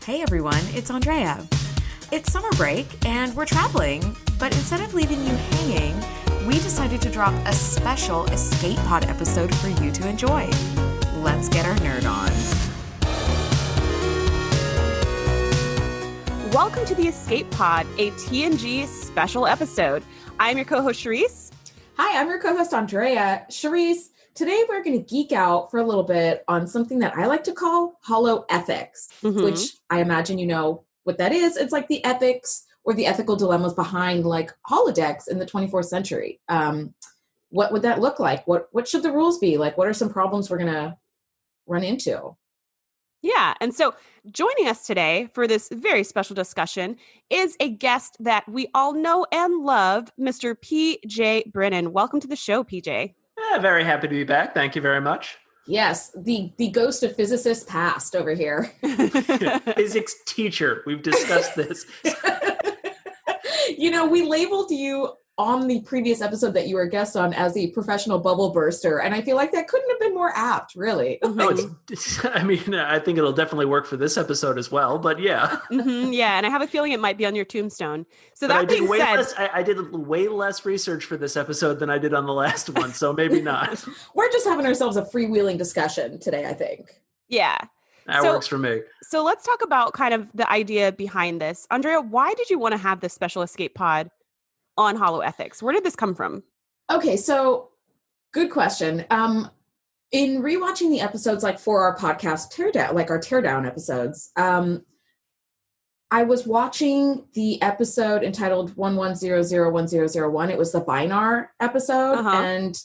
Hey everyone, it's Andrea. It's summer break and we're traveling, but instead of leaving you hanging, we decided to drop a special Escape Pod episode for you to enjoy. Let's get our nerd on. Welcome to the Escape Pod, a TNG special episode. I'm your co-host, Shereese. Hi, I'm your co-host, Andrea. Shereese, today we're going to geek out for a little bit on something that I like to call holoethics, which I imagine you know what that is. It's like the ethics or the ethical dilemmas behind like holodecks in the 24th century. What would that look like? What should the rules be? Like, what are some problems we're going to run into? Yeah, and so joining us today for this very special discussion is a guest that we all know and love, Mr. PJ Brennan. Welcome to the show, PJ. Very happy to be back. Thank you very much. Yes, the ghost of physicists past over here. Physics teacher. We've discussed this. You know, we labeled you on the previous episode that you were a guest on as a professional bubble burster, and I feel like that couldn't have been more apt, really. I think it'll definitely work for this episode as well, but yeah. Yeah, and I have a feeling it might be on your tombstone. So but that being said... I did way less research for this episode than I did on the last one, so maybe not. We're just having ourselves a freewheeling discussion today, I think. Yeah. That works for me. So let's talk about kind of the idea behind this. Andrea, why did you want to have this special escape pod on holoethics? Where did this come from? Okay, so good question. In rewatching the episodes, like for our podcast teardown, like our teardown episodes, I was watching the episode entitled 11001001. It was the Binar episode, and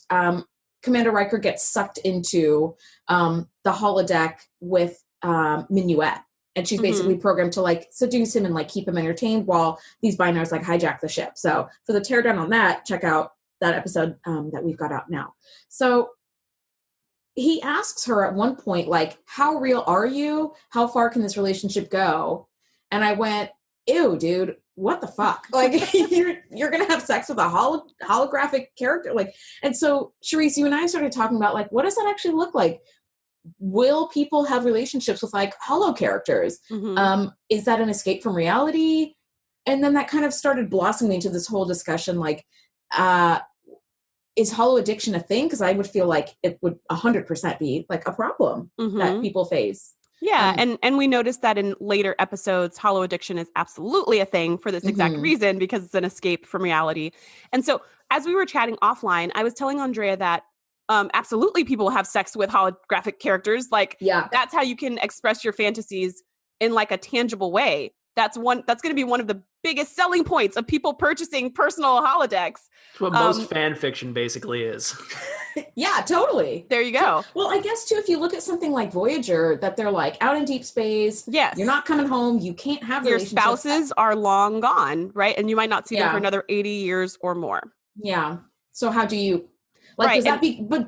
Commander Riker gets sucked into the holodeck with Minuet. And she's basically programmed to like seduce him and like keep him entertained while these Binars like hijack the ship. So for the teardown on that, check out that episode that we've got out now. So he asks her at one point, like, how real are you? How far can this relationship go? And I went, ew, dude, what the fuck? Like you're going to have sex with a holographic character. Like, and so Shereese, you and I started talking about like, what does that actually look like? Will people have relationships with like holo characters? Is that an escape from reality? And then that kind of started blossoming into this whole discussion, like, is holo addiction a thing? Because I would feel like it would 100% be like a problem that people face. Yeah, and we noticed that in later episodes, holo addiction is absolutely a thing for this exact reason, because it's an escape from reality. And so as we were chatting offline, I was telling Andrea that absolutely people have sex with holographic characters. Like, that's how you can express your fantasies in like a tangible way. That's going to be one of the biggest selling points of people purchasing personal holodecks. It's what most fan fiction basically is. Yeah, totally. There you go. Well, I guess too, if you look at something like Voyager, that they're like out in deep space. Yes. You're not coming home. You can't have your spouses are long gone, right? And you might not see them for another 80 years or more. Yeah. So how do you... Like,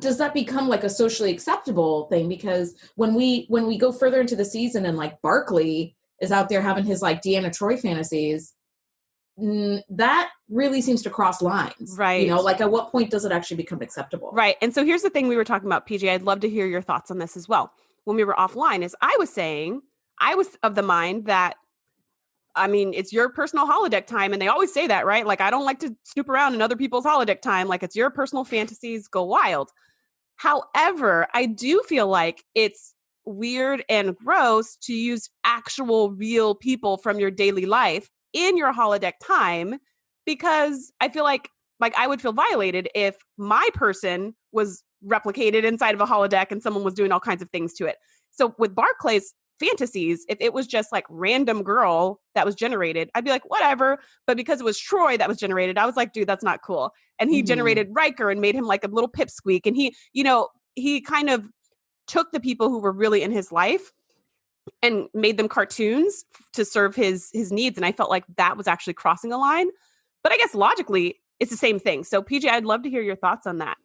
does that become like a socially acceptable thing? Because when we go further into the season and like Barclay is out there having his like Deanna Troi fantasies, that really seems to cross lines. Right. You know, like at what point does it actually become acceptable? Right. And so here's the thing we were talking about, PJ. I'd love to hear your thoughts on this as well. When we were offline, is I was saying, I was of the mind that, I mean, it's your personal holodeck time. And they always say that, right? Like, I don't like to snoop around in other people's holodeck time. Like, it's your personal fantasies, go wild. However, I do feel like it's weird and gross to use actual real people from your daily life in your holodeck time, because I feel like I would feel violated if my person was replicated inside of a holodeck and someone was doing all kinds of things to it. So with Barclay's fantasies, if it was just like random girl that was generated, I'd be like, whatever. But because it was Troy that was generated, I was like, dude, that's not cool. And he generated Riker and made him like a little pipsqueak. And he kind of took the people who were really in his life and made them cartoons to serve his needs. And I felt like that was actually crossing a line. But I guess logically, it's the same thing. So PJ, I'd love to hear your thoughts on that.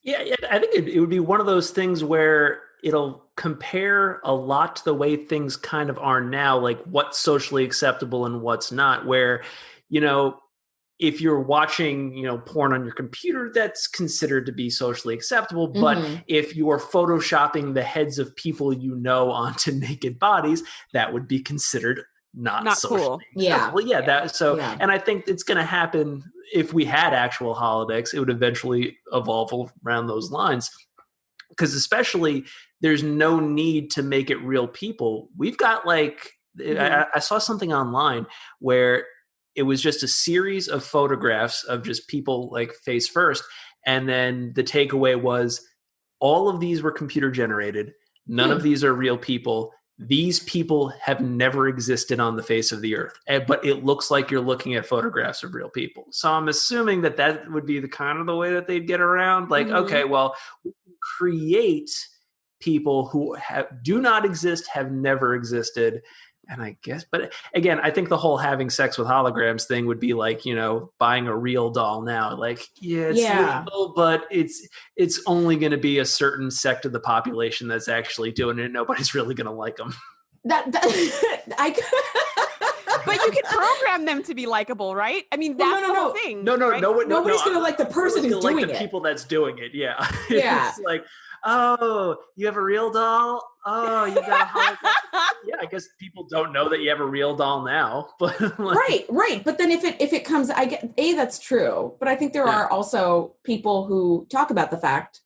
Yeah, I think it would be one of those things where it'll compare a lot to the way things kind of are now, like what's socially acceptable and what's not, where, you know, if you're watching, porn on your computer, that's considered to be socially acceptable. But if you are photoshopping the heads of people onto naked bodies, that would be considered not socially cool. acceptable. And I think it's going to happen if we had actual holodecks. It would eventually evolve around those lines, because especially there's no need to make it real people. We've got I saw something online where it was just a series of photographs of just people face first. And then the takeaway was all of these were computer generated. None of these are real people. These people have never existed on the face of the earth, but it looks like you're looking at photographs of real people. So I'm assuming that would be the kind of the way that they'd get around. Okay, well, we can create people who do not exist, have never existed. And I guess, but again, I think the whole having sex with holograms thing would be buying a real doll now. It's legal, but it's only going to be a certain sect of the population that's actually doing it. Nobody's really going to like them. But you can program them to be likable, right? I mean, that's the whole thing. Nobody's going to like the person who's doing it. The people that's doing it. Yeah. Yeah. It's like, oh, you have a real doll? Oh, you got a hologram? Yeah, I guess people don't know that you have a real doll now. But right. But then if it comes, I get that's true. But I think there are also people who talk about the fact.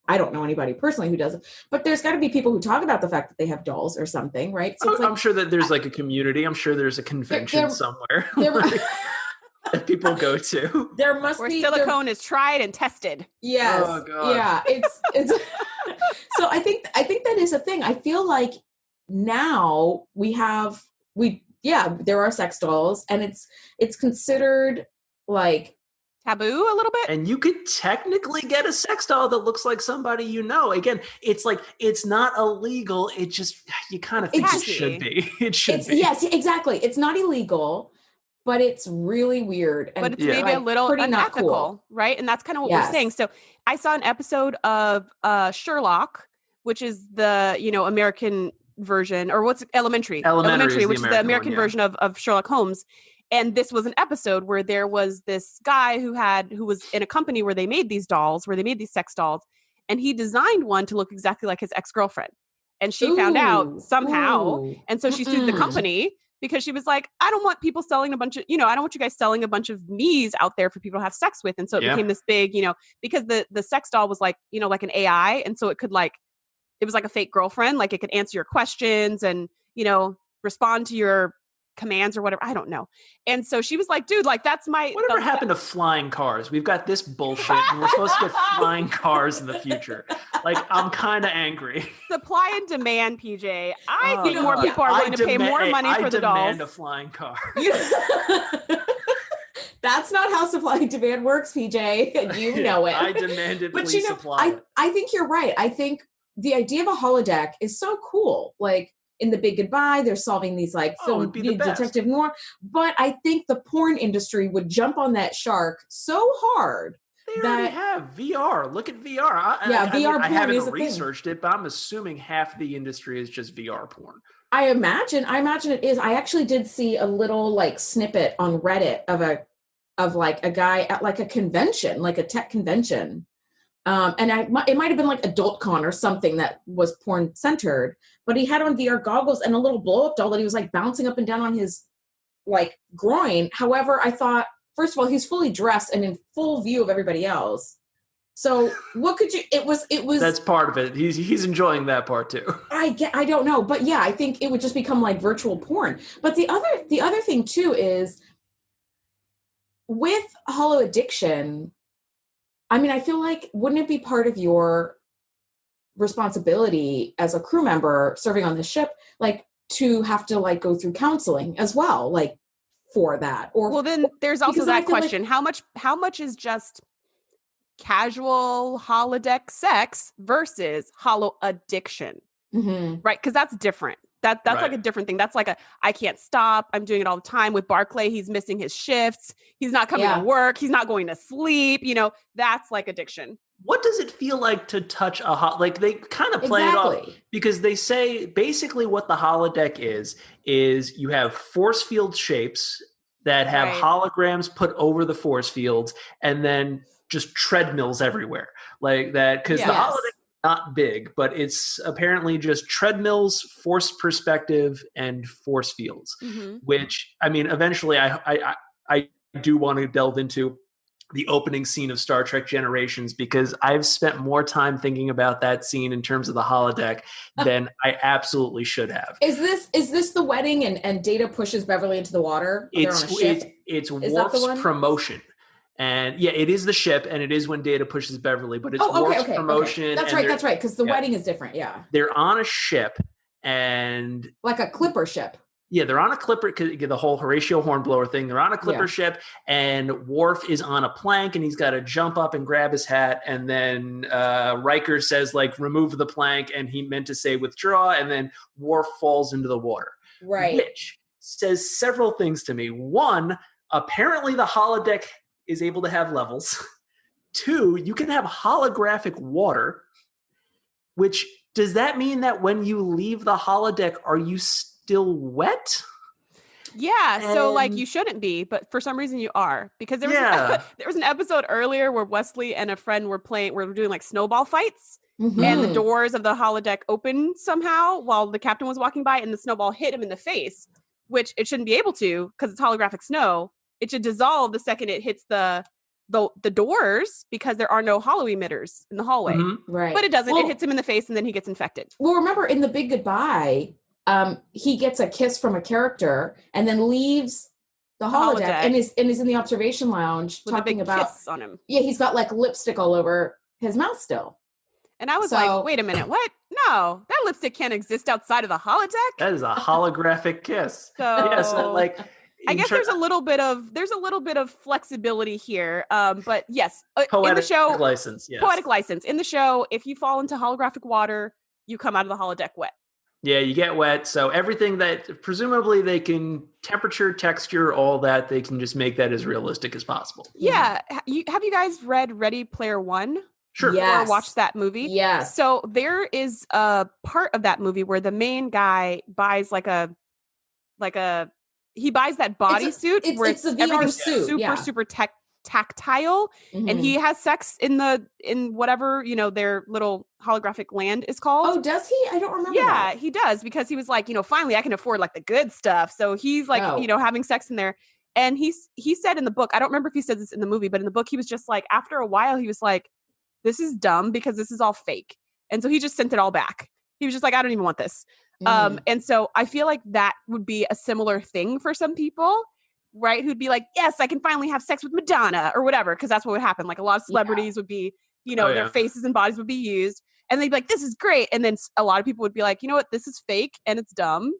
I don't know anybody personally who does it, but there's got to be people who talk about the fact that they have dolls or something, right? So I'm sure that there's a community. I'm sure there's a convention somewhere that people go to. There must where be silicone is tried and tested. Yes. Oh, God. Yeah. It's so I think that is a thing. I feel like now there are sex dolls, and it's considered taboo a little bit. And you could technically get a sex doll that looks like somebody Again, it's not illegal. It just, you kind of think it should be. It should be. Yes, exactly. It's not illegal, but it's really weird. But it's maybe a little unethical, cool. Right? And that's kind of what we're saying. So I saw an episode of Sherlock, which is the, American version, or what's Elementary, which is the American version of Sherlock Holmes. And this was an episode where there was this guy who was in a company where they made these dolls, where they made these sex dolls, and he designed one to look exactly like his ex-girlfriend. And she found out somehow. And so she sued the company because she was like, I don't want people selling a bunch of, I don't want you guys selling a bunch of me's out there for people to have sex with. And so it became this big, because the sex doll was like an AI. And so it could it was like a fake girlfriend, it could answer your questions and, respond to your commands or whatever. I don't know. And so she was like, dude, that's whatever happened to flying cars? We've got this bullshit and we're supposed to get flying cars in the future. I'm kind of angry. Supply and demand, PJ. I think more people are willing to pay more money for the dolls. I demand a flying car. That's not how supply and demand works, PJ. You know it. I demanded please supply it. I think you're right. I think the idea of a holodeck is so cool. In The Big Goodbye, they're solving these film detective noir. But I think the porn industry would jump on that shark so hard. They already have VR. Look at VR. VR porn I haven't is a researched it, but I'm assuming half the industry is just VR porn. I imagine it is. I actually did see a little snippet on Reddit of a guy at a convention, a tech convention. And it might have been Adult Con or something that was porn centered, but he had on VR goggles and a little blow up doll that he was bouncing up and down on his groin. However, I thought, first of all, he's fully dressed and in full view of everybody else. So what could you, it was, that's part of it. He's enjoying that part too. I don't know, but yeah, I think it would just become virtual porn. But the other thing too is with holoaddiction, I mean, I feel wouldn't it be part of your responsibility as a crew member serving on the ship, to have to go through counseling as well, for that? Or well, then there's also that question: how much is just casual holodeck sex versus holoaddiction, right? Because that's different. That's right. A different thing. That's I can't stop. I'm doing it all the time. With Barclay, he's missing his shifts. He's not coming to work. He's not going to sleep. That's addiction. What does it feel like to touch a they kind of play it off because they say basically what the holodeck is you have force field shapes that have holograms put over the force fields and then just treadmills everywhere like that. Because the holodeck is not big, but it's apparently just treadmills, force perspective, and force fields, which, I mean, eventually I do want to delve into the opening scene of Star Trek Generations, because I've spent more time thinking about that scene in terms of the holodeck than I absolutely should have. Is this the wedding and Data pushes Beverly into the water? It's Worf's promotion. And yeah, it is the ship, and it is when Data pushes Beverly, but it's Worf's promotion. Okay. That's right, because the wedding is different, yeah. They're on a ship, and... like a clipper ship. Yeah, they're on a clipper, the whole Horatio Hornblower thing. They're on a clipper ship, and Worf is on a plank, and he's got to jump up and grab his hat. And then Riker says, like, remove the plank, and he meant to say withdraw, and then Worf falls into the water. Right. Which says several things to me. One, apparently the holodeck is able to have levels. Two, you can have holographic water, which does that mean that when you leave the holodeck, are you still wet? Yeah, so like you shouldn't be, but for some reason you are, because there was an episode earlier where Wesley and a friend were doing like snowball fights, and the doors of the holodeck opened somehow while the captain was walking by, and the snowball hit him in the face, which it shouldn't be able to because it's holographic snow. It should dissolve the second it hits the doors, because there are no holo emitters in the hallway. Right, but it doesn't. It hits him in the face, and then he gets infected. Well, remember in The Big Goodbye, he gets a kiss from a character and then leaves the holodeck and is in the observation lounge with talking a big about kiss on him. Yeah, he's got like lipstick all over his mouth still. And I was like, wait a minute, what? No, that lipstick can't exist outside of the holodeck. That is a holographic kiss. So like I guess there's a little bit of flexibility here. But yes, in the show, poetic license. In the show, if you fall into holographic water, you come out of the holodeck wet. Yeah, you get wet. So everything that presumably they can temperature, texture, all that, they can just make that as realistic as possible. Yeah. Have you guys read Ready Player One? Sure. Or watched that movie? Yes. So there is a part of that movie where the main guy buys he buys that bodysuit where it's a VR suit. super tactile, and he has sex in whatever their little holographic land is called. Oh, does he? I don't remember. Yeah, he does, because he was like, finally I can afford like the good stuff. So he's like, having sex in there. And he said in the book, I don't remember if he said this in the movie, but in the book he was just like, after a while he was like, this is dumb because this is all fake. And so he just sent it all back. He was just like, I don't even want this. And so I feel like that would be a similar thing for some people, right? Who'd be like, yes, I can finally have sex with Madonna or whatever. Cause that's what would happen. Like a lot of celebrities would be, their faces and bodies would be used, and they'd be like, this is great. And then a lot of people would be like, you know what? This is fake and it's dumb.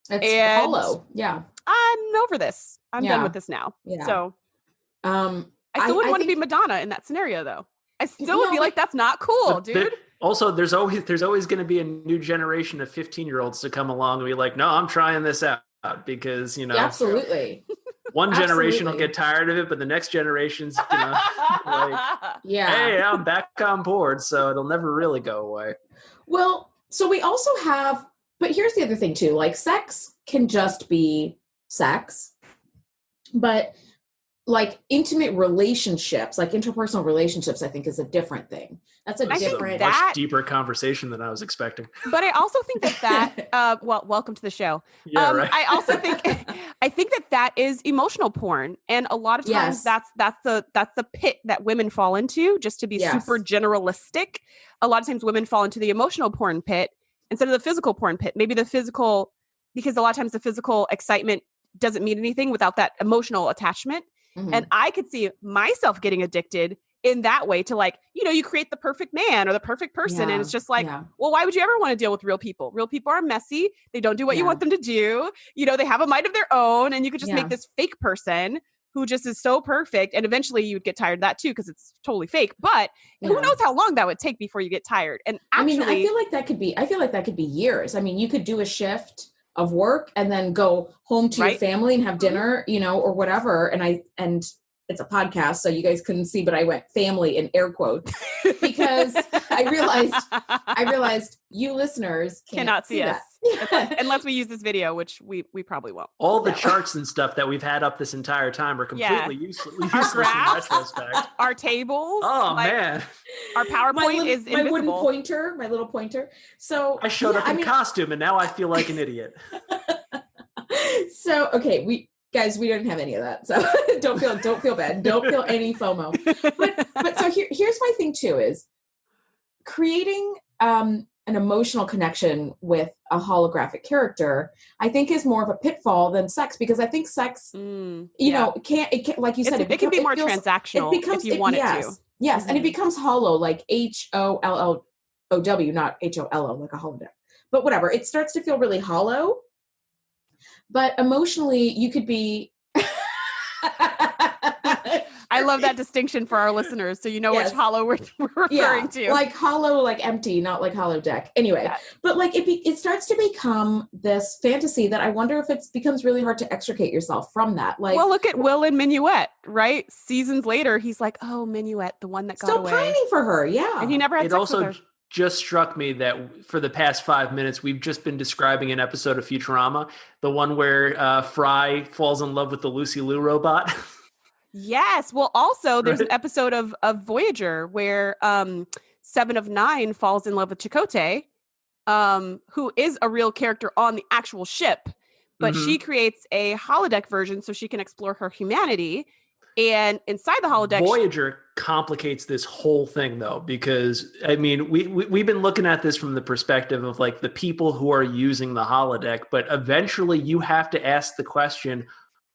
It's hollow. Yeah. I'm over this. I'm done with this now. Yeah. So I still wouldn't want to be Madonna in that scenario though. I still would be like, that's not cool, dude. Also, there's always going to be a new generation of 15-year-olds to come along and be like, no, I'm trying this out because, absolutely. One generation will get tired of it, but the next generation's hey, I'm back on board, so it'll never really go away. Well, so we also have, but here's the other thing too, like sex can just be sex, but like intimate relationships, like interpersonal relationships, I think is a different thing. That's a much deeper conversation than I was expecting. But I also think that welcome to the show. Yeah, right. I also think that is emotional porn, and a lot of times that's the pit that women fall into. Just to be super generalistic, a lot of times women fall into the emotional porn pit instead of the physical porn pit. Maybe the physical, because a lot of times the physical excitement doesn't mean anything without that emotional attachment. And I could see myself getting addicted in that way to, like, you create the perfect man or the perfect person. And it's just like, well, why would you ever want to deal with real people? Real people are messy. They don't do what you want them to do. They have a mind of their own, and you could just make this fake person who just is so perfect. And eventually you would get tired of that too, because it's totally fake. But who knows how long that would take before you get tired. And actually, I feel like that could be years. I mean, you could do a shift of work and then go home to your family and have dinner, or whatever. And it's a podcast, so you guys couldn't see, but I went family in air quotes because I realized you listeners cannot see us that. unless we use this video, which we probably won't. All the charts and stuff that we've had up this entire time are completely useless in retrospect. Our tables. Oh, man. Our PowerPoint is invisible. My wooden pointer, my little pointer. So I showed up in costume and now I feel like an idiot. So, okay, we didn't have any of that. So don't feel bad. Don't feel any FOMO. But so here's my thing too, is creating an emotional connection with a holographic character, I think is more of a pitfall than sex, because I think sex, you know, it can't, like you said, it can be more transactional if you want it to. Yes. And it becomes hollow, like HOLLOW, not HOLO, like a holodeck. But whatever, it starts to feel really hollow. But emotionally, you could be. I love that distinction for our listeners, so you know which hollow we're referring to. Like hollow, like empty, not like holodeck. Anyway, but like it starts to become this fantasy that I wonder if it becomes really hard to extricate yourself from that. Like, well, look at Will in Minuet, right? Seasons later, he's like, "Oh, Minuet, the one that got away." Still pining for her, yeah. And he never had sex with her. Just struck me that for the past 5 minutes, we've just been describing an episode of Futurama, the one where Fry falls in love with the Lucy Liu robot. Yes. Well, also there's an episode of Voyager where 7 of 9 falls in love with Chakotay, who is a real character on the actual ship, but she creates a holodeck version so she can explore her humanity. And inside the holodeck, Voyager complicates this whole thing, though, because I mean, we've been looking at this from the perspective of like the people who are using the holodeck, but eventually you have to ask the question: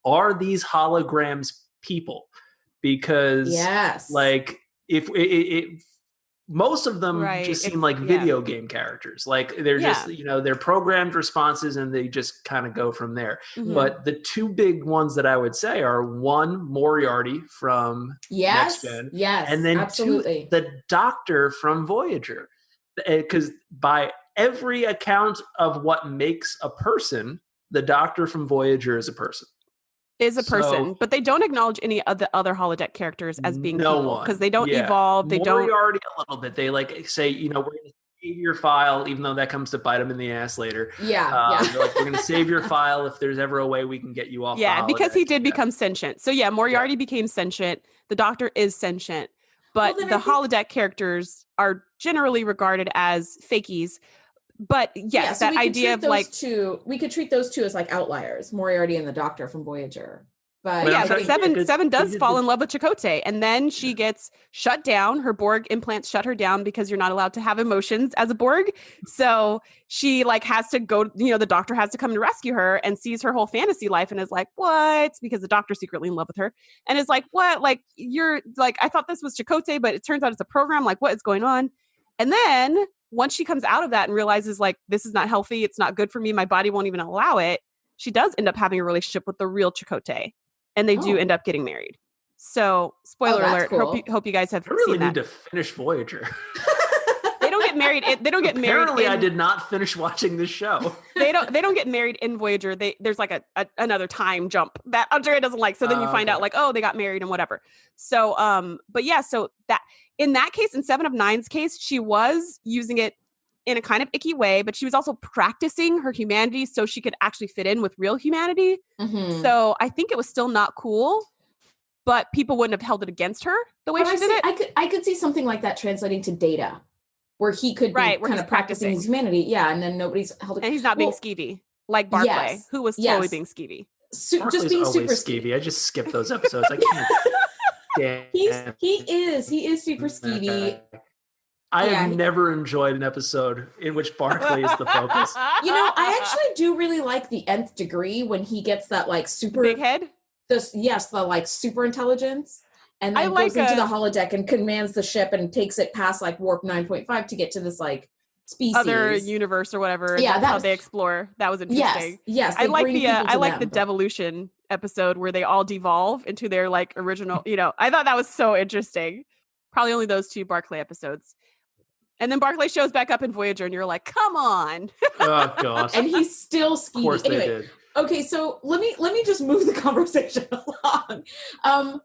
are these holograms people? Because like if most of them just seem like video game characters. Like they're just, you know, they're programmed responses and they just kind of go from there. But the two big ones that I would say are one, Moriarty from Next Gen. And then two, the Doctor from Voyager. Because by every account of what makes a person, the Doctor from Voyager is a person. But they don't acknowledge any of the other holodeck characters as being people because they don't evolve. They don't. Moriarty a little bit. They like say, you know, we're going to save your file, even though that comes to bite them in the ass later. They're like, we're going to save your file if there's ever a way we can get you off. Because he did become sentient. So Moriarty became sentient. The Doctor is sentient, but the holodeck characters are generally regarded as fakies. But yes, that idea of like we could treat those two as like outliers, Moriarty and the Doctor from Voyager. But Seven does fall in love with Chakotay, and then she gets shut down. Her Borg implants shut her down because you're not allowed to have emotions as a Borg. So she like has to go, you know, the Doctor has to come and rescue her and sees her whole fantasy life and is like, what? Because the Doctor's secretly in love with her and is like, what? Like, you're like, I thought this was Chakotay, but it turns out it's a program. Like, what is going on? And then once she comes out of that and realizes like, this is not healthy, it's not good for me, my body won't even allow it, she does end up having a relationship with the real Chakotay, and they do end up getting married. So spoiler alert, cool. hope you guys have seen that. I really need to finish Voyager. They don't get married. They don't get married. Apparently, I did not finish watching this show. They don't get married in Voyager. There's like another time jump that Andrea doesn't like. So then you find out like, oh, they got married and whatever. So, but yeah, so that in that case, in 7 of 9's case, she was using it in a kind of icky way, but she was also practicing her humanity so she could actually fit in with real humanity. So I think it was still not cool, but people wouldn't have held it against her the way she did it. I could see something like that translating to Data, where he could be kind of practicing his humanity. Yeah, and then nobody's held it. And he's not being skeevy like Barclay, who was totally being skeevy. Just being super skeevy. I just skipped those episodes. I can't. He is super skeevy. I have never enjoyed an episode in which Barclay is the focus. You know, I actually do really like the Nth Degree when he gets that like super big head. The like super intelligence, and then goes into the holodeck and commands the ship and takes it past like warp 9.5 to get to this like species, other universe or whatever. Yeah, that's how they explore. That was interesting. Yes. I like the devolution episode where they all devolve into their like original. You know, I thought that was so interesting. Probably only those 2 Barclay episodes. And then Barclay shows back up in Voyager, and you're like, "Come on!" Oh gosh! And he's still skeevy. Of course, they did. Okay, so let me just move the conversation along.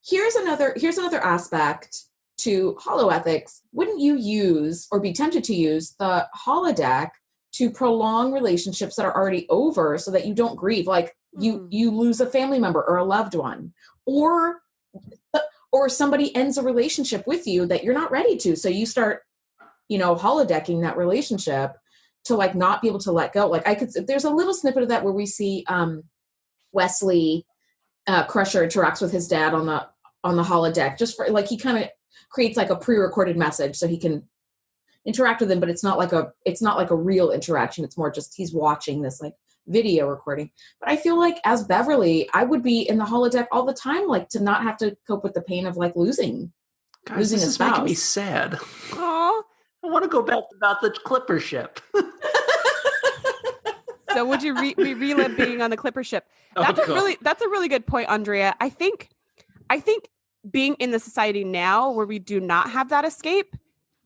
Here's another aspect to holoethics, wouldn't you use or be tempted to use the holodeck to prolong relationships that are already over so that you don't grieve? Like you lose a family member or a loved one, or somebody ends a relationship with you that you're not ready to. So you start, holodecking that relationship to like not be able to let go. Like there's a little snippet of that where we see Wesley Crusher interacts with his dad on the holodeck, just for like, he kind of creates like a pre-recorded message so he can interact with him, but it's not like a real interaction. It's more just he's watching this like video recording. But I feel like as Beverly, I would be in the holodeck all the time, like to not have to cope with the pain of like losing this a is spouse. Making me sad. Aw, I want to go back about the Clipper ship. So would you relive being on the Clipper ship? That's a really good point, Andrea. I think being in the society now where we do not have that escape,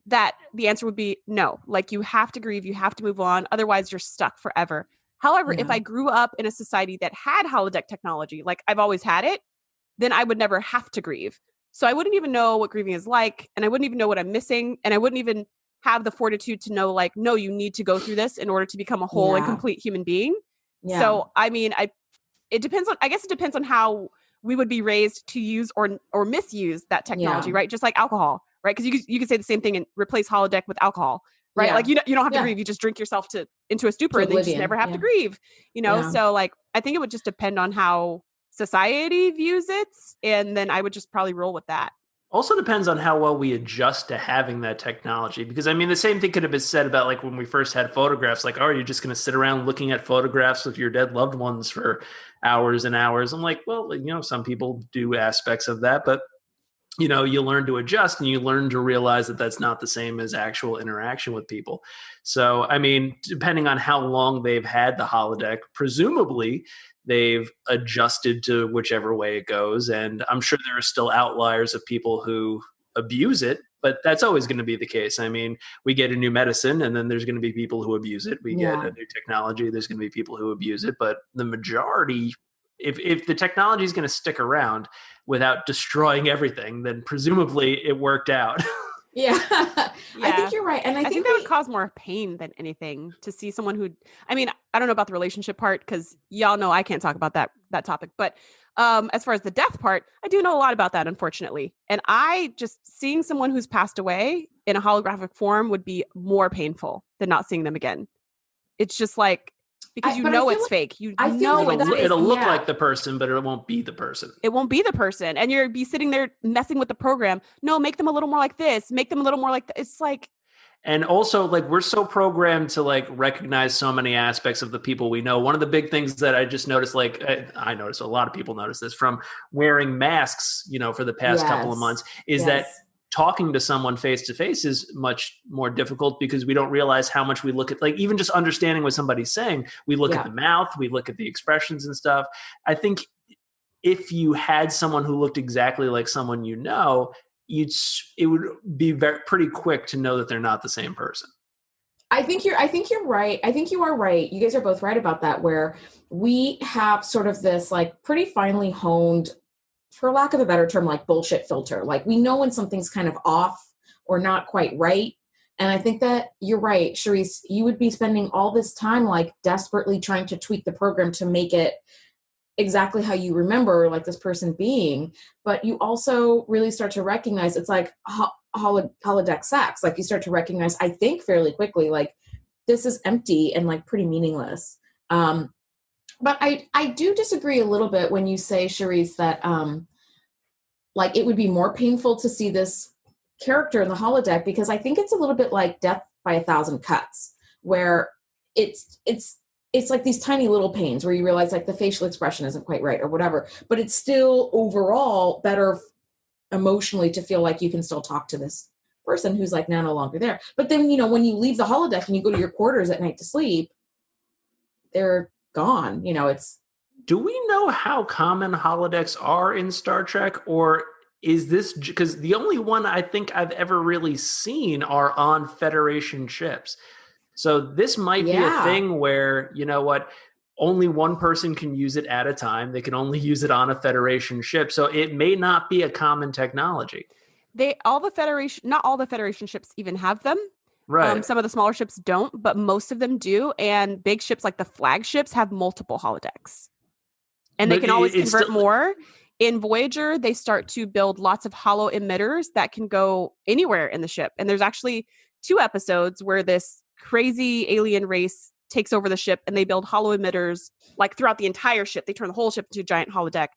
that the answer would be no. Like you have to grieve, you have to move on. Otherwise you're stuck forever. However, if I grew up in a society that had holodeck technology, like I've always had it, then I would never have to grieve. So I wouldn't even know what grieving is like, and I wouldn't even know what I'm missing, and I wouldn't even have the fortitude to know, like, no, you need to go through this in order to become a whole and complete human being. Yeah. So, I mean, I guess it depends on how we would be raised to use or misuse that technology, right? Just like alcohol, right? Because you could say the same thing and replace holodeck with alcohol, right? Like you don't have to grieve. You just drink yourself into a stupor and then you just never have to grieve, So like, I think it would just depend on how society views it. And then I would just probably roll with that. Also depends on how well we adjust to having that technology. Because, I mean, the same thing could have been said about, like, when we first had photographs. Like, oh, you're just going to sit around looking at photographs of your dead loved ones for hours and hours. I'm like, well, some people do aspects of that. But, you learn to adjust and you learn to realize that that's not the same as actual interaction with people. So, I mean, depending on how long they've had the holodeck, presumably they've adjusted to whichever way it goes. And I'm sure there are still outliers of people who abuse it, but that's always going to be the case. I mean, we get a new medicine and then there's going to be people who abuse it. We get a new technology, there's going to be people who abuse it. But the majority, if the technology is going to stick around without destroying everything, then presumably it worked out. Yeah. I think you're right. And I think that would cause more pain than anything to see someone who, I mean, I don't know about the relationship part because y'all know I can't talk about that topic. But as far as the death part, I do know a lot about that, unfortunately. And seeing someone who's passed away in a holographic form would be more painful than not seeing them again. It's just like, because it's fake. It'll look like the person, but it won't be the person. It won't be the person. And you'll be sitting there messing with the program. No, make them a little more like this. Make them a little more like that. It's like. And also, like, we're so programmed to like recognize so many aspects of the people we know. One of the big things that I just noticed, like I noticed, a lot of people notice this from wearing masks, for the past couple of months, is that talking to someone face to face is much more difficult because we don't realize how much we look at, like, even just understanding what somebody's saying. We look at the mouth, we look at the expressions and stuff. I think if you had someone who looked exactly like someone it would be pretty quick to know that they're not the same person. I think you're right. I think you are right. You guys are both right about that, where we have sort of this like pretty finely honed, for lack of a better term, like bullshit filter. Like we know when something's kind of off or not quite right. And I think that you're right, Shereese, you would be spending all this time like desperately trying to tweak the program to make it exactly how you remember like this person being. But you also really start to recognize it's like holodeck sex. Like you start to recognize, I think fairly quickly, like this is empty and like pretty meaningless. But I do disagree a little bit when you say, Shereese, that like it would be more painful to see this character in the holodeck, because I think it's a little bit like Death by 1,000 Cuts, where it's like these tiny little pains where you realize like the facial expression isn't quite right or whatever, but it's still overall better emotionally to feel like you can still talk to this person who's like now no longer there. But then, when you leave the holodeck and you go to your quarters at night to sleep, they're gone. Do we know how common holodecks are in Star Trek, or is this because the only one I think I've ever really seen are on Federation ships? So this might be a thing where, only one person can use it at a time. They can only use it on a Federation ship. So it may not be a common technology. not all the Federation ships even have them. Right. Some of the smaller ships don't, but most of them do. And big ships like the flagships have multiple holodecks. And they can always convert more. In Voyager, they start to build lots of holo emitters that can go anywhere in the ship. And there's actually 2 episodes where this crazy alien race takes over the ship and they build holo emitters like throughout the entire ship. They turn the whole ship into a giant holodeck.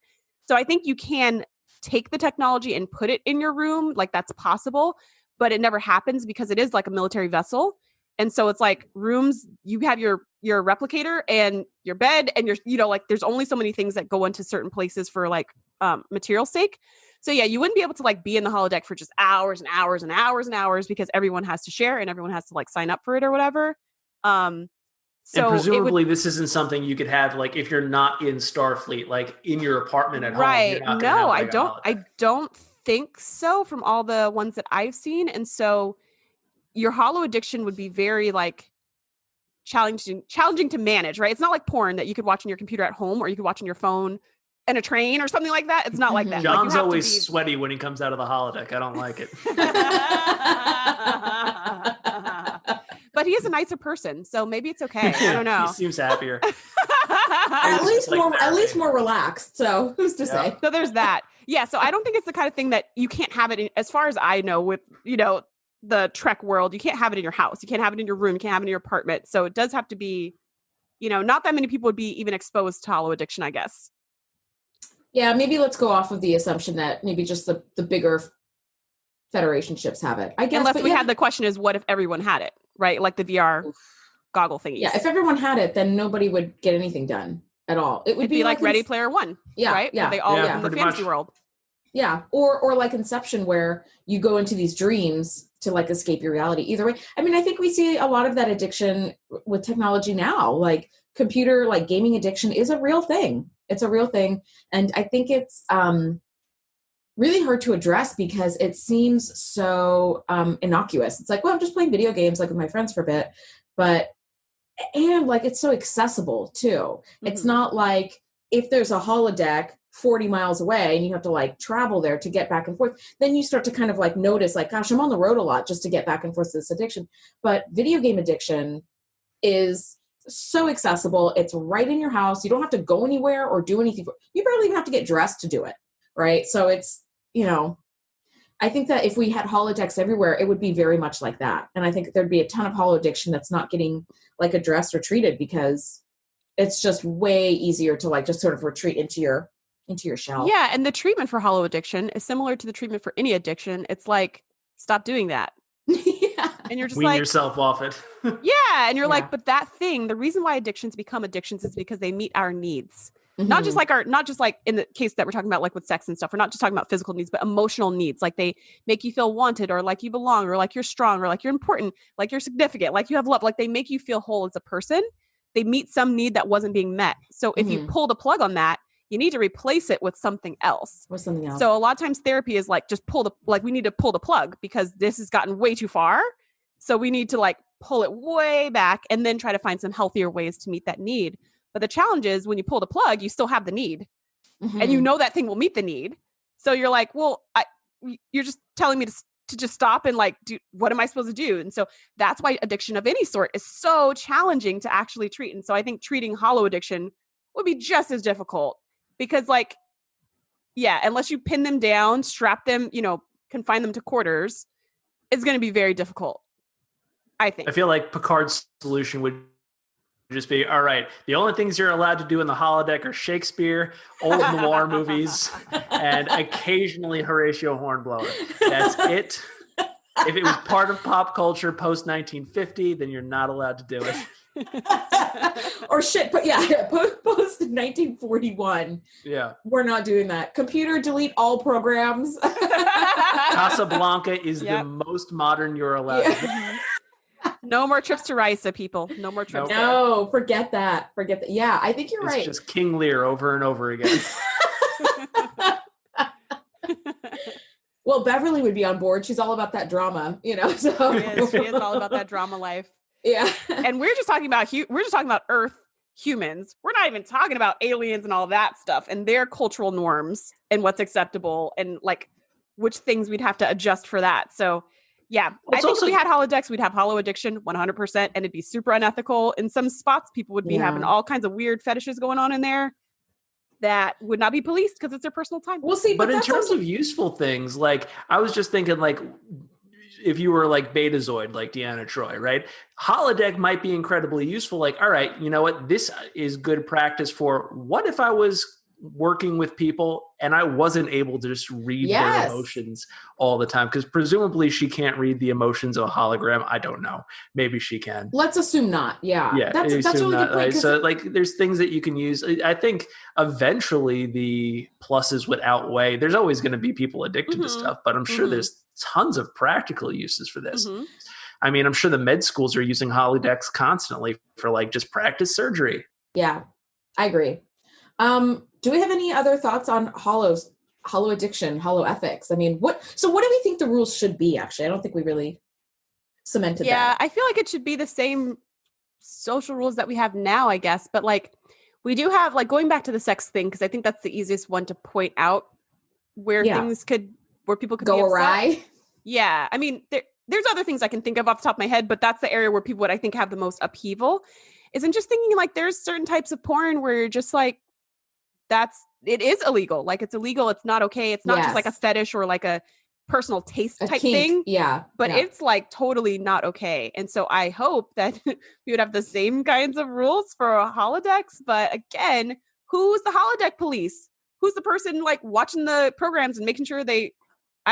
So I think you can take the technology and put it in your room. Like that's possible, but it never happens because it is like a military vessel. And so it's like rooms, you have your replicator and your bed and like there's only so many things that go into certain places for like material sake. So yeah, you wouldn't be able to like be in the holodeck for just hours and hours and hours and hours because everyone has to share and everyone has to like sign up for it or whatever. So and presumably this isn't something you could have like if you're not in Starfleet, like in your apartment at home. Right. No, I don't think so from all the ones that I've seen. And so your holo addiction would be very like challenging to manage, right? It's not like porn that you could watch on your computer at home or you could watch on your phone in a train or something like that. It's not like that. John's like always sweaty when he comes out of the holodeck. I don't like it. But he is a nicer person, so maybe it's okay. I don't know. He seems happier. at least more relaxed. So who's to say? So there's that. Yeah. So I don't think it's the kind of thing that you can't have it in, as far as I know, with the Trek world. You can't have it in your house. You can't have it in your room. You can't have it in your apartment. So it does have to be, not that many people would be even exposed to holo addiction, I guess. Yeah, maybe let's go off of the assumption that maybe just the bigger Federation ships have it. I guess. Unless we had the question is, what if everyone had it, right? Like the VR goggle thingies. Yeah, if everyone had it, then nobody would get anything done at all. It'd be like Ready Player One. Yeah, right? Yeah, where they all live in the fantasy world. Yeah, or like Inception, where you go into these dreams to like escape your reality. Either way, I mean, I think we see a lot of that addiction with technology now. Like computer, like gaming addiction is a real thing. It's a real thing, and I think it's really hard to address because it seems so innocuous. It's like, well, I'm just playing video games like with my friends for a bit, and like it's so accessible too. Mm-hmm. It's not like if there's a holodeck 40 miles away and you have to like travel there to get back and forth, then you start to kind of like notice like, gosh, I'm on the road a lot just to get back and forth to this addiction. But video game addiction is so accessible. It's right in your house. You don't have to go anywhere or do anything. You barely even have to get dressed to do it. Right. So it's, I think that if we had holodecks everywhere, it would be very much like that. And I think there'd be a ton of holo addiction that's not getting like addressed or treated because it's just way easier to like just sort of retreat into your shell. Yeah. And the treatment for holo addiction is similar to the treatment for any addiction. It's like, stop doing that. Yeah. And you're just wean yourself off it. Yeah. And you're like, but that thing, the reason why addictions become addictions is because they meet our needs. Mm-hmm. Not just like in the case that we're talking about, like with sex and stuff, we're not just talking about physical needs, but emotional needs. Like they make you feel wanted or like you belong or like you're strong or like you're important, like you're significant, like you have love, like they make you feel whole as a person. They meet some need that wasn't being met. So if you pull the plug on that, you need to replace it with something else. So a lot of times therapy is like, we need to pull the plug because this has gotten way too far. So we need to like pull it way back and then try to find some healthier ways to meet that need. But the challenge is when you pull the plug, you still have the need and that thing will meet the need. So you're like, well, you're just telling me to just stop and like, do what am I supposed to do? And so that's why addiction of any sort is so challenging to actually treat. And so I think treating holo addiction would be just as difficult because like, yeah, unless you pin them down, strap them, confine them to quarters, it's going to be very difficult. I think. I feel like Picard's solution would just be, all right, the only things you're allowed to do in the holodeck are Shakespeare, old noir movies, and occasionally Horatio Hornblower. That's it. If it was part of pop culture post 1950, then you're not allowed to do it. Or shit, but post 1941. Yeah. We're not doing that. Computer delete all programs. Casablanca is the most modern you're allowed to do. No more trips to Risa, people. No more trips. No, forget that. Yeah, I think you're right. It's just King Lear over and over again. Well, Beverly would be on board. She's all about that drama, So she is all about that drama life. Yeah. And we're just talking about Earth humans. We're not even talking about aliens and all that stuff and their cultural norms and what's acceptable and like which things we'd have to adjust for that. So yeah, I think if we had holodecks, we'd have holo addiction 100%, and it'd be super unethical. In some spots, people would be having all kinds of weird fetishes going on in there that would not be policed because it's their personal time. We'll see. But in terms of useful things, like I was just thinking, like if you were like Betazoid, like Deanna Troi, right? Holodeck might be incredibly useful. Like, all right, you know what? This is good practice for what if I was working with people and I wasn't able to just read their emotions all the time, because presumably she can't read the emotions of a hologram. I don't know. Maybe she can. Let's assume not. Yeah. That's really good point. So like there's things that you can use. I think eventually the pluses would outweigh. There's always going to be people addicted to stuff, but I'm sure there's tons of practical uses for this. I mean, I'm sure the med schools are using holodecks constantly for like just practice surgery. Yeah, I agree. Do we have any other thoughts on holo addiction, holoethics? I mean, what do we think the rules should be, actually? I don't think we really cemented that. Yeah, I feel like it should be the same social rules that we have now, I guess. But like, we do have, like, going back to the sex thing, because I think that's the easiest one to point out where where people could go awry. Yeah. I mean, there's other things I can think of off the top of my head, but that's the area where people would, I think, have the most upheaval. Isn't just thinking like there's certain types of porn where you're just like, it is illegal. Like it's illegal. It's not okay. It's not just like a fetish or like a personal taste type thing. Yeah. But it's like totally not okay. And so I hope that we would have the same kinds of rules for holodecks. But again, who's the holodeck police? Who's the person like watching the programs and making sure I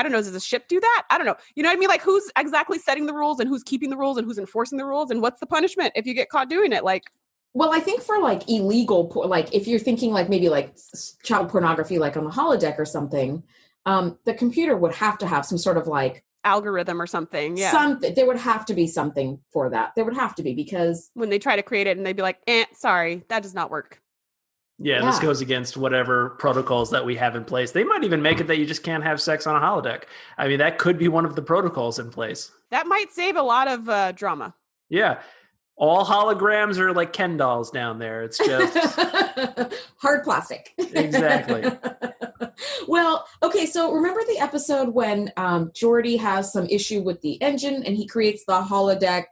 don't know, does the ship do that? I don't know. You know what I mean? Like who's exactly setting the rules and who's keeping the rules and who's enforcing the rules and what's the punishment if you get caught doing it? Like, well, I think for like illegal, like if you're thinking like maybe like child pornography, like on the holodeck or something, the computer would have to have some sort of like algorithm or something. Yeah. There would have to be something for that. There would have to be, because when they try to create it and they'd be like, sorry, that does not work. Yeah, this goes against whatever protocols that we have in place. They might even make it that you just can't have sex on a holodeck. I mean, that could be one of the protocols in place. That might save a lot of drama. Yeah. All holograms are like Ken dolls down there. It's just hard plastic. Exactly. Well, okay. So remember the episode when Geordi has some issue with the engine and he creates the holodeck?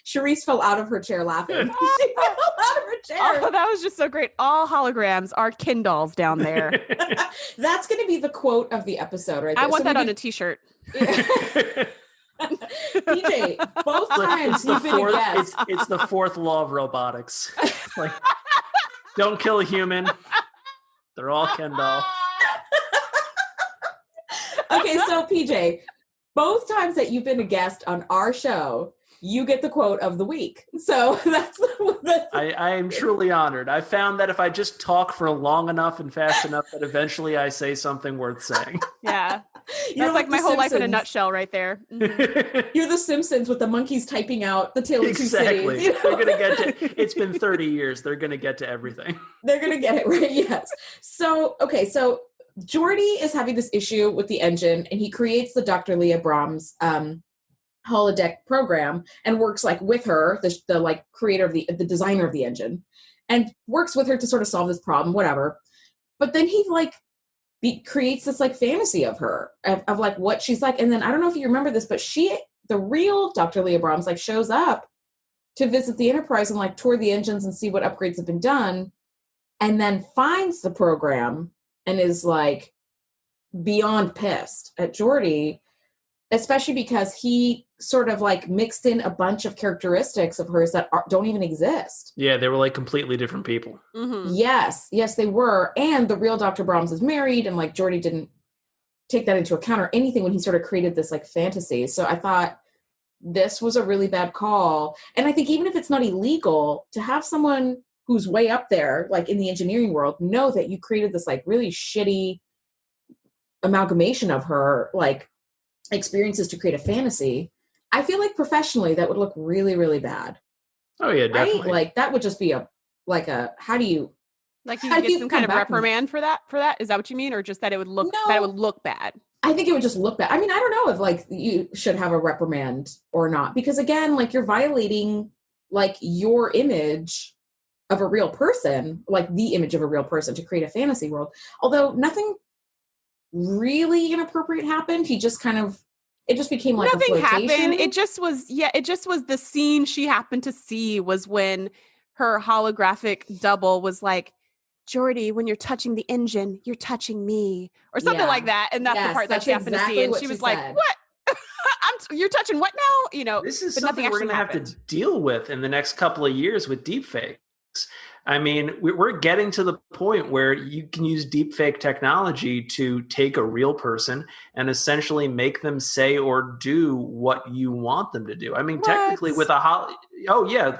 Shereese fell out of her chair laughing. She fell out of her chair. Oh, that was just so great. All holograms are Ken dolls down there. That's going to be the quote of the episode, right there. I want that on a t-shirt. PJ, both times you've been a guest. It's the fourth law of robotics. Like, don't kill a human. They're all Ken doll. Okay, so PJ, both times that you've been a guest on our show, you get the quote of the week. So that's I am truly honored. I found that if I just talk for long enough and fast enough, that eventually I say something worth saying. Yeah. That's like my whole life in a nutshell right there. Mm-hmm. You're the Simpsons with the monkeys typing out the Tale of Two Cities. You know? They're going to get to, it's been 30 years. They're going to get to everything. They're going to get it, right? Yes. So, okay. So Geordi is having this issue with the engine and he creates the Dr. Leah Brahms holodeck program and works like with her, the like creator of the designer of the engine, and works with her to sort of solve this problem, whatever. But then he like creates this like fantasy of her of like what she's like. And then I don't know if you remember this, but the real Dr. Leah Brahms like shows up to visit the Enterprise and like tour the engines and see what upgrades have been done, and then finds the program and is like beyond pissed at Geordi, especially because he sort of like mixed in a bunch of characteristics of hers that don't even exist. Yeah, they were like completely different people. Mm-hmm. Yes, they were. And the real Dr. Brahms is married, and like Geordi didn't take that into account or anything when he sort of created this like fantasy. So I thought this was a really bad call. And I think even if it's not illegal, to have someone who's way up there, like in the engineering world, know that you created this like really shitty amalgamation of her like experiences to create a fantasy. I feel like professionally that would look really, really bad. Oh yeah, definitely. Right? Like that would just be how do you get some kind of reprimand for that? Is that what you mean? Or just that it would look bad? I think it would just look bad. I mean, I don't know if like you should have a reprimand or not, because again, like you're violating like your image of a real person, like the image of a real person to create a fantasy world. Although nothing really inappropriate happened. He just it just became like nothing a flirtation. happened. It just was the scene she happened to see was when her holographic double was like, Geordi, when you're touching the engine, you're touching me, or something like that. And that's the part that she happened to see. And she was like, what? You're touching what now? You know, this is something we're going to have to deal with in the next couple of years with deepfakes. I mean, we're getting to the point where you can use deepfake technology to take a real person and essentially make them say or do what you want them to do. I mean, technically with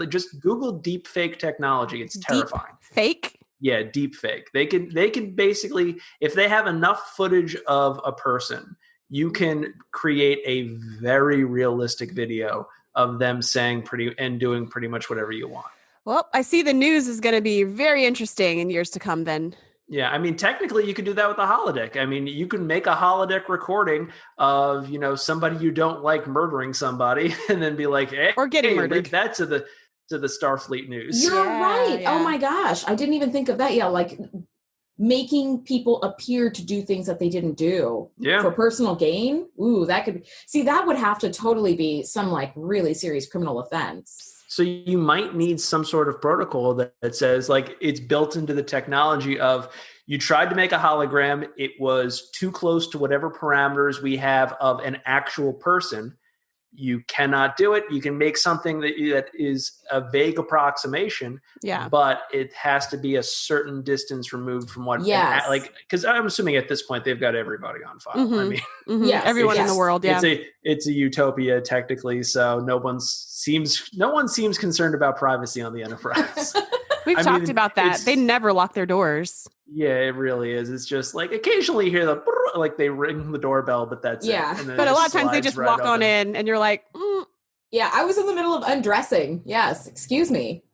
just Google deepfake technology. It's terrifying. Fake? Yeah, deepfake. They can basically, if they have enough footage of a person, you can create a very realistic video of them saying and doing pretty much whatever you want. Well, I see the news is going to be very interesting in years to come then. Yeah, I mean, technically you could do that with a holodeck. I mean, you can make a holodeck recording of, somebody you don't like murdering somebody and then be like, hey, or getting murdered. Leak that to the Starfleet news. You're right. Yeah. Oh my gosh. I didn't even think of that. Yeah, like making people appear to do things that they didn't do for personal gain. Ooh, that would have to totally be some like really serious criminal offense. So you might need some sort of protocol that says like it's built into the technology of you tried to make a hologram. It was too close to whatever parameters we have of an actual person. You cannot do it. You can make something that is a vague approximation, but it has to be a certain distance removed from what, because I'm assuming at this point they've got everybody on file. Mm-hmm. I mean, everyone in the world. Yeah, it's a utopia technically, so no one seems concerned about privacy on the Enterprise. We've talked about that. They never lock their doors. Yeah, it really is. It's just like occasionally you hear like they ring the doorbell, but that's it. But a lot of times they just walk on in and you're like, Yeah, I was in the middle of undressing. Yes, excuse me.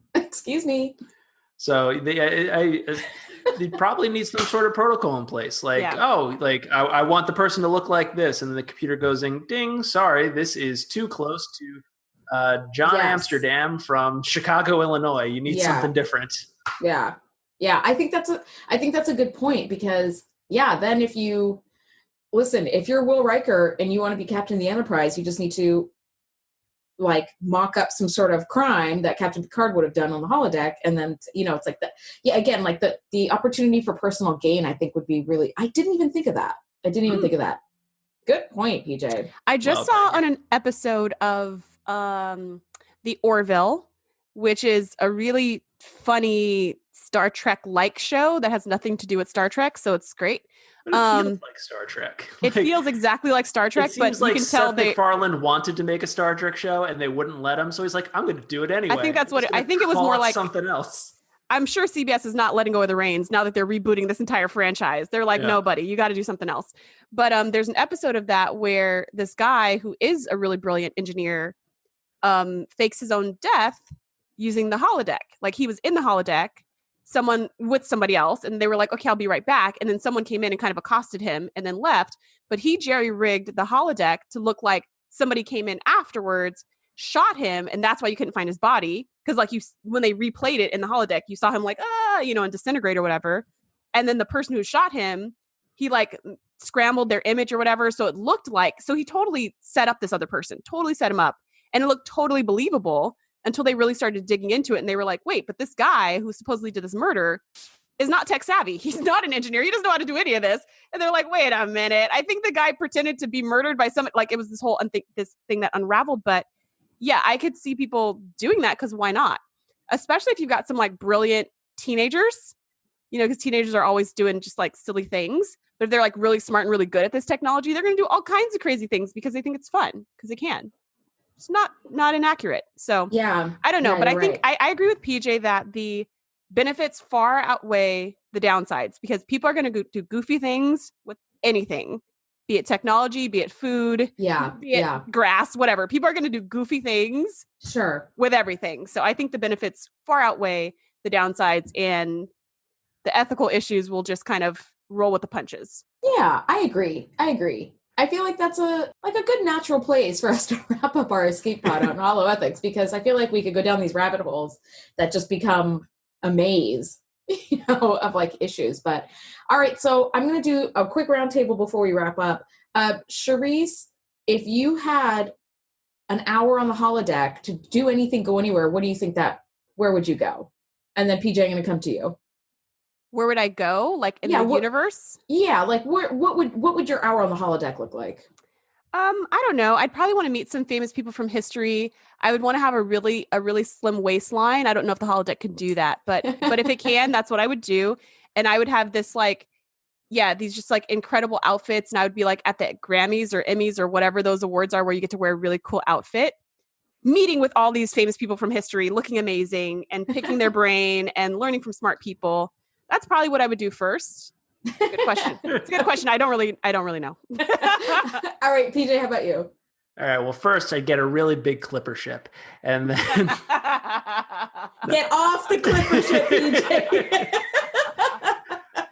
So they probably need some sort of protocol in place. Like, I want the person to look like this. And then the computer goes in, ding, sorry, this is too close to John Amsterdam from Chicago, Illinois. You need something different. Yeah. Yeah, I think that's a good point because then if you're Will Riker and you want to be Captain of the Enterprise, you just need to like mock up some sort of crime that Captain Picard would have done on the holodeck, and then it's like that. Yeah, again, like the opportunity for personal gain, I think would be really. I didn't even think of that. Good point, PJ. I just saw on an episode of the Orville, which is a really funny Star Trek-like show that has nothing to do with Star Trek, so it's great. But it feels like Star Trek. It feels exactly like Star Trek, but you can tell Seth MacFarlane wanted to make a Star Trek show and they wouldn't let him, so he's like, I'm going to do it anyway. I think that's what I think it was more like something else. I'm sure CBS is not letting go of the reins now that they're rebooting this entire franchise. They're like, no, buddy, you got to do something else. But there's an episode of that where this guy who is a really brilliant engineer fakes his own death using the holodeck. Like he was in the holodeck, somebody else, and they were like, okay, I'll be right back. And then someone came in and kind of accosted him and then left. But he jerry-rigged the holodeck to look like somebody came in afterwards, shot him, and that's why you couldn't find his body. Because like when they replayed it in the holodeck, you saw him like, and disintegrate or whatever. And then the person who shot him, he like scrambled their image or whatever. So it looked like, so he totally set up this other person, totally set him up. And it looked totally believable until they really started digging into it. And they were like, wait, but this guy who supposedly did this murder is not tech savvy. He's not an engineer. He doesn't know how to do any of this. And they're like, wait a minute. I think the guy pretended to be murdered by someone. Like it was this whole this thing that unraveled. But yeah, I could see people doing that because why not? Especially if you've got some like brilliant teenagers, because teenagers are always doing just like silly things. But if they're like really smart and really good at this technology, they're going to do all kinds of crazy things because they think it's fun because they can. It's not inaccurate. So yeah, I don't know, but I think I agree with PJ that the benefits far outweigh the downsides because people are going to do goofy things with anything, be it technology, be it food, be it grass, whatever. People are going to do goofy things with everything. So I think the benefits far outweigh the downsides and the ethical issues will just kind of roll with the punches. Yeah, I agree. I feel like that's a good natural place for us to wrap up our escape pod on holoethics because I feel like we could go down these rabbit holes that just become a maze. of like issues. But all right, so I'm going to do a quick roundtable before we wrap up. Shereese, if you had an hour on the holodeck to do anything, go anywhere, what do you think where would you go? And then PJ, I'm going to come to you. Where would I go? Like in the universe? Yeah. Like what would your hour on the holodeck look like? I don't know. I'd probably want to meet some famous people from history. I would want to have a really slim waistline. I don't know if the holodeck can do that, but if it can, that's what I would do. And I would have this these just like incredible outfits. And I would be like at the Grammys or Emmys or whatever those awards are where you get to wear a really cool outfit, meeting with all these famous people from history, looking amazing and picking their brain and learning from smart people. That's probably what I would do first. Good question. It's a good question. I don't really know. All right, PJ, how about you? All right. Well, first I'd get a really big clipper ship, and then get off the clipper ship, PJ.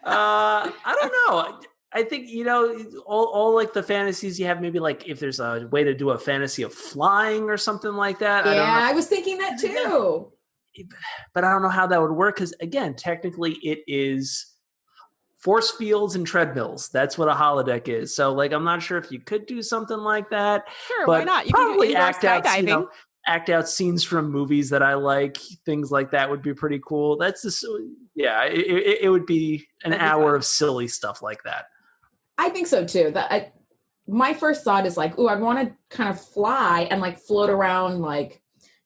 I don't know. I think, all like the fantasies you have, maybe like if there's a way to do a fantasy of flying or something like that. Yeah, I was thinking that too. But I don't know how that would work because, again, technically it is force fields and treadmills. That's what a holodeck is. So, like, I'm not sure if you could do something like that. Sure, but why not? You probably can do skydiving. Act out scenes from movies that I like. Things like that would be pretty cool. That's just, it would be an hour of silly stuff like that. I think so too. My first thought is like, I want to kind of fly and like float around like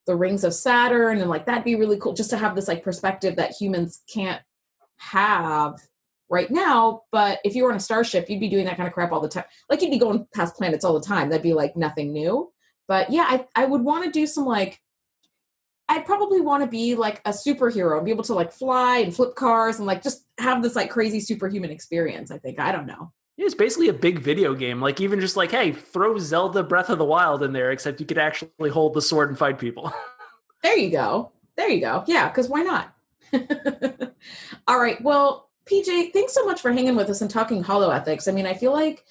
the rings of Saturn, and like that'd be really cool just to have this like perspective that humans can't have right now. But if you were on a starship, you'd be doing that kind of crap all the time. Like you'd be going past planets all the time. That'd be like nothing new. But yeah, I would want to do some like, I'd probably want to be like a superhero and be able to like fly and flip cars and like just have this like crazy superhuman experience. I think, I don't know. It's basically a big video game. Like even just like, hey, throw Zelda Breath of the Wild in there, except you could actually hold the sword and fight people. There you go. Yeah, because why not? All right. Well, PJ, thanks so much for hanging with us and talking holoethics. I mean, I feel like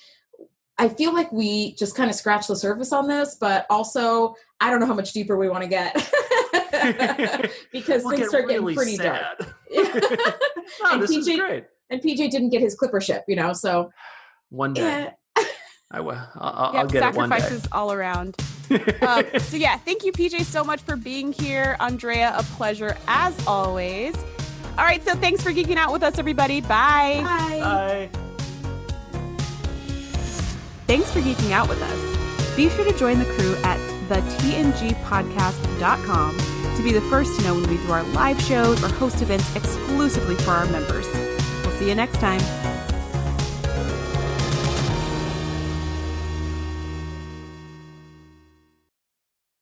we just kind of scratched the surface on this, but also I don't know how much deeper we want to get because things start getting pretty dark. No, this is great. And PJ didn't get his clipper ship, so one day. Yeah. I'll get it one day. Sacrifices all around. So yeah, thank you, PJ, so much for being here. Andrea, a pleasure as always. All right, so thanks for geeking out with us, everybody. Bye. Bye. Thanks for geeking out with us. Be sure to join the crew at thetngpodcast.com to be the first to know when we do our live shows or host events exclusively for our members. We'll see you next time.